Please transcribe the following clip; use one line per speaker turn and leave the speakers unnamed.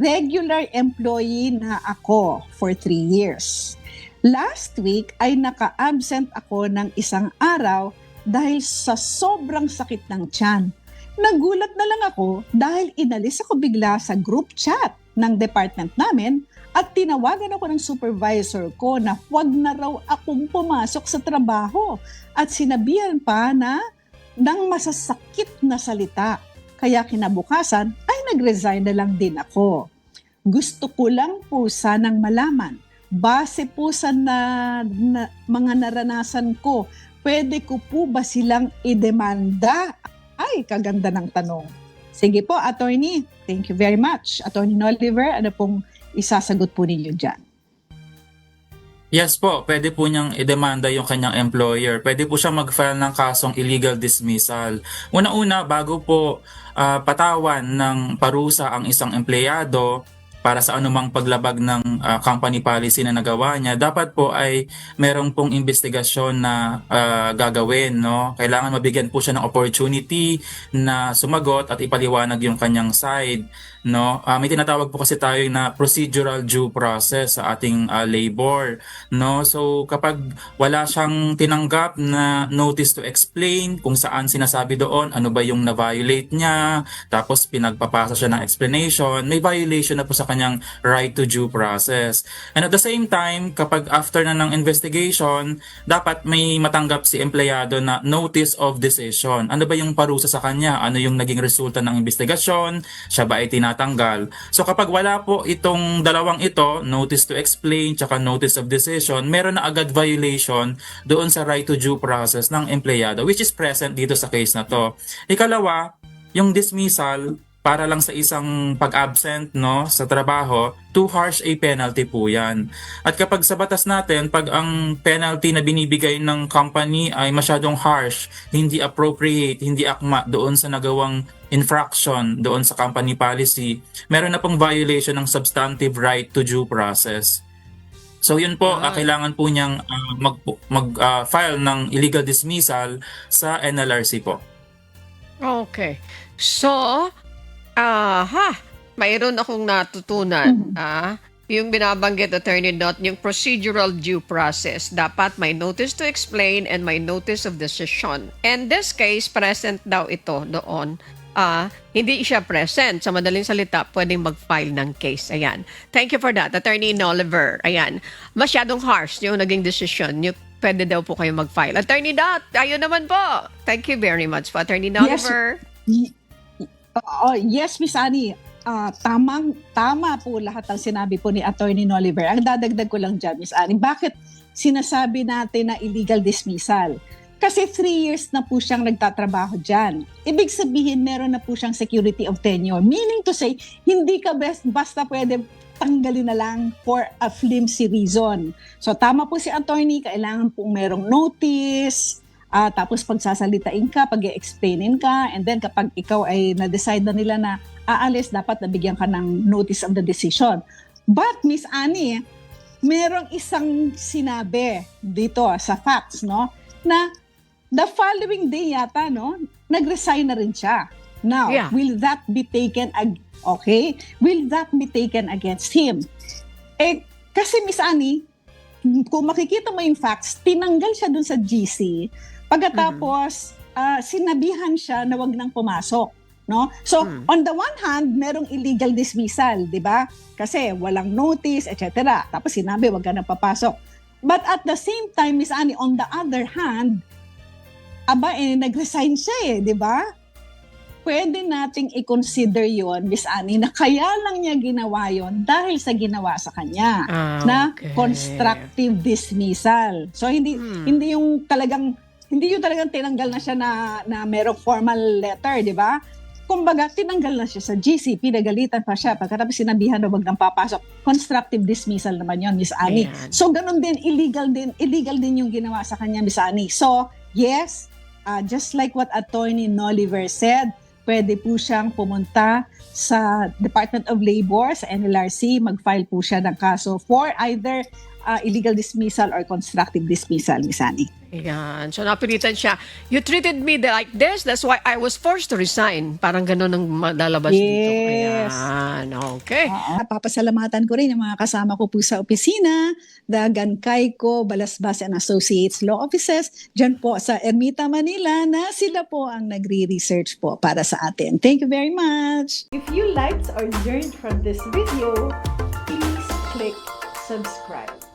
regular employee na ako for 3 years. Last week ay naka-absent ako ng 1 araw dahil sa sobrang sakit ng tiyan. Nagulat na lang ako dahil inalis ako bigla sa group chat ng department namin at tinawagan ako ng supervisor ko na huwag na raw akong pumasok sa trabaho at sinabihan pa na ng masasakit na salita. Kaya kinabukasan ay nag-resign na lang din ako. Gusto ko lang po sanang malaman, base po sa mga naranasan ko, pwede ko po ba silang idemanda? Ay, kaganda ng tanong. Sige po, attorney. Thank you very much. Attorney Oliver, ano pong isasagot po ninyo dyan?
Yes po, pwede po niyang idemanda yung kanyang employer. Pwede po siya mag-file ng kasong illegal dismissal. Una-una, bago po patawan ng parusa ang isang empleyado para sa anumang paglabag ng company policy na nagawa niya, dapat po ay merong pong investigasyon na gagawin. No? Kailangan mabigyan po siya ng opportunity na sumagot at ipaliwanag yung kanyang side. No? May tinatawag po kasi tayo na procedural due process sa ating labor. No? So kapag wala siyang tinanggap na notice to explain kung saan sinasabi doon, ano ba yung na-violate niya, tapos pinagpapasa siya ng explanation, may violation na po sa kanyang right to due process. And at the same time, kapag after na ng investigation, dapat may matanggap si empleyado na notice of decision. Ano ba yung parusa sa kanya? Ano yung naging resulta ng investigasyon? Siya ba ay tinatanggal? So kapag wala po itong dalawang ito, notice to explain tsaka notice of decision, meron na agad violation doon sa right to due process ng empleyado, which is present dito sa case na to. Ikalawa, yung dismissal para lang sa isang pag-absent no, sa trabaho, too harsh a penalty po yan. At kapag sa batas natin, pag ang penalty na binibigay ng company ay masyadong harsh, hindi appropriate, hindi akma doon sa nagawang infraction doon sa company policy, meron na pong violation ng substantive right to due process. So yun po, kailangan po niyang mag-file ng illegal dismissal sa NLRC po.
Okay. So, mayroon akong natutunan. Yung binabanggit, Attorney Dot, yung procedural due process. Dapat may notice to explain and may notice of decision. And this case, present daw ito doon. Hindi siya present. Sa madaling salita, pwedeng mag-file ng case. Ayan. Thank you for that, Attorney Oliver. Ayan. Masyadong harsh yung naging decision. Pwede daw po kayo mag-file. Attorney Dot, ayun naman po. Thank you very much po, Attorney Oliver.
Yes, Miss Annie. Tama po lahat ng sinabi po ni Attorney Oliver. Ang dadagdag ko lang dyan, Miss Annie, bakit sinasabi natin na illegal dismissal? Kasi 3 years na po siyang nagtatrabaho dyan. Ibig sabihin, meron na po siyang security of tenure. Meaning to say, hindi ka basta pwede tanggalin na lang for a flimsy reason. So tama po si attorney, kailangan pong merong notice, tapos pagsasalitain ka, pag-i-explainin ka, and then kapag ikaw ay na-decide na nila na aalis, dapat nabigyan ka ng notice of the decision. But Miss Annie, merong isang sinabi dito sa facts, no, na the following day yata, no, nag-resign na rin siya. Now, will that be taken will that be taken against him? Kasi Miss Annie, kung makikita mo yung facts, tinanggal siya dun sa GC, pagkatapos sinabihan siya na wag nang pumasok, no? So, on the one hand, merong illegal dismissal, 'di ba? Kasi walang notice, etc. Tapos sinabi wag ka nang papasok. But at the same time, Miss Annie, on the other hand, nag-resign siya 'di ba? Pwede nating i-consider yon, Miss Annie, na kaya lang niya ginawa yon dahil sa ginawa sa kanya na constructive dismissal. So hindi yung talagang tinanggal na siya na merong formal letter, di ba? Kumbaga, tinanggal na siya sa GC, pinagalitan pa siya, pagkatapos sinabihan na wag nang papasok. Constructive dismissal naman yon, Miss Annie. Ayan. So ganun din, illegal din yung ginawa sa kanya, Miss Annie. So yes, just like what Attorney Oliver said, pwede po siyang pumunta sa Department of Labor, sa NLRC, mag-file po siya ng kaso for either illegal dismissal or constructive dismissal, Miss Annie.
Ayan. So, napilitan siya. You treated me like this, that's why I was forced to resign. Parang ganun ang lalabas dito.
Yes.
Ayan. Okay.
Papasalamatan ko rin yung mga kasama ko po sa opisina, Dagan Kaiko, Balasbas and Associates Law Offices, dyan po sa Ermita, Manila, na sila po ang nagre-research po para sa atin. Thank you very much! If you liked or learned from this video, please click subscribe.